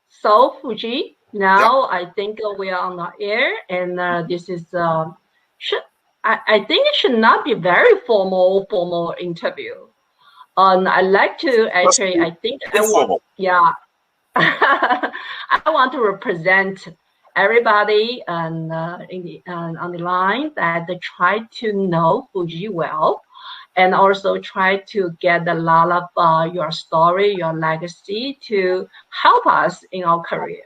So Fuji, now Yep. I think we are on the air, and this is should I think it should not be very formal interview. I like to Must actually. be I think I want. informal. Yeah, I want to represent everybody and on the line that they try to know Fuji well, and also try to get a lot of your story, your legacy to help us in our career.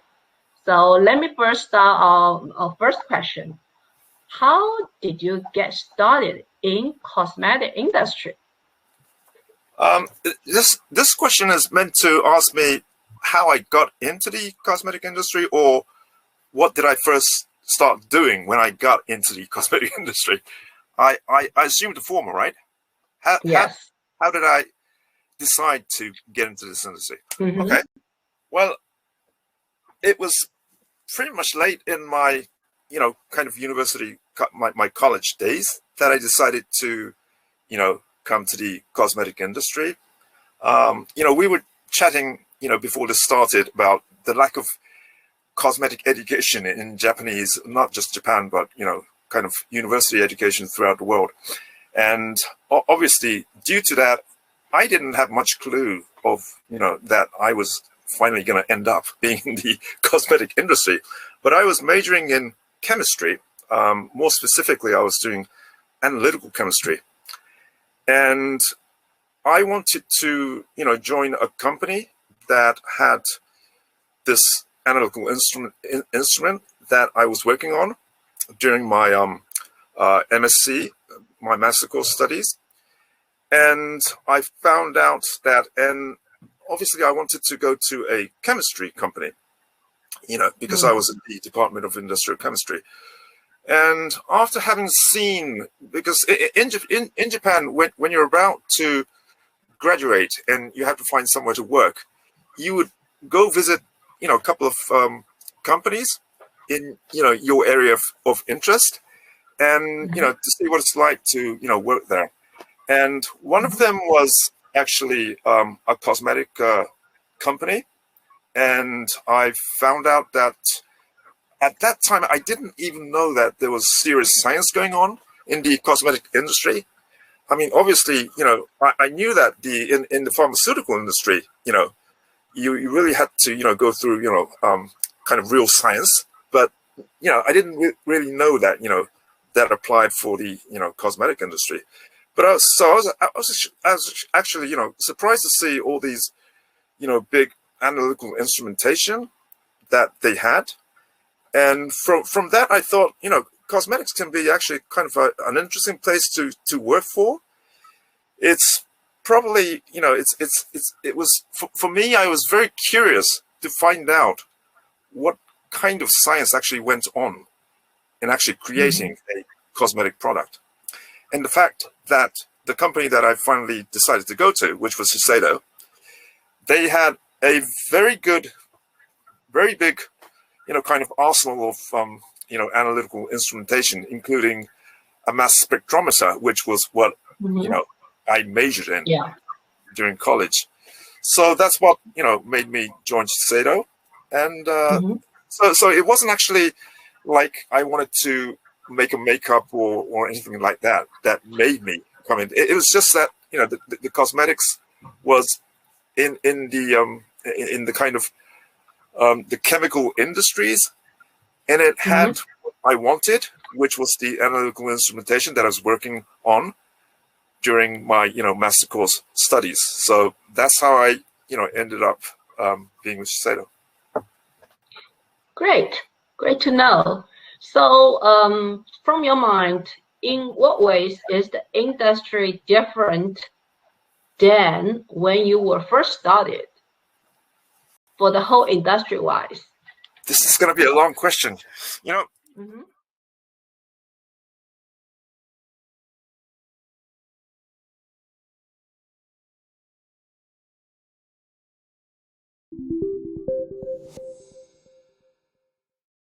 So let me first start our first question. How did you get started in cosmetic industry? This question is meant to ask me how I got into the cosmetic industry, or what did I first start doing when I got into the cosmetic industry. I assume the former, right? How, how, Yes. how did I decide to get into this industry? Mm-hmm. Okay, well, it was pretty much late in my, kind of university, my college days, that I decided to, come to the cosmetic industry. We were chatting, before this started, about the lack of cosmetic education in Japanese, not just Japan, but, kind of university education throughout the world. And obviously, due to that, I didn't have much clue of, that I was finally going to end up being in the cosmetic industry. But I was majoring in chemistry. More specifically, I was doing analytical chemistry. And I wanted to, join a company that had this analytical instrument that I was working on during my MSc, my master course studies. And I found out that, and obviously I wanted to go to a chemistry company, because I was in the Department of Industrial Chemistry. And after having seen, because in Japan, when you're about to graduate and you have to find somewhere to work, you would go visit, a couple of companies in, your area of interest, and, to see what it's like to, work there. And one of them was actually a cosmetic company. And I found out that at that time, I didn't even know that there was serious science going on in the cosmetic industry. I mean, obviously, I knew that in the pharmaceutical industry, you really had to, go through, kind of real science. But, I didn't really know that, that applied for the, cosmetic industry. But I was actually, surprised to see all these, big analytical instrumentation that they had. And from that, I thought, cosmetics can be actually kind of an interesting place to work for. It's probably, it was, for me, I was very curious to find out what kind of science actually went on in actually creating a cosmetic product. And the fact that the company that I finally decided to go to, which was Shiseido, they had a very good, very big, kind of arsenal of, analytical instrumentation, including a mass spectrometer, which was what, I majored in during college. So that's what, made me join Shiseido. And so it wasn't actually like I wanted to make a makeup or anything like that made me come in. It was just that, the cosmetics was in the kind of the chemical industries, and it had what I wanted, which was the analytical instrumentation that I was working on during my, master course studies. So that's how I, ended up being with Shiseido. Great to know. So, from your mind, in what ways is the industry different than when you were first started for the whole industry-wise? This is going to be a long question.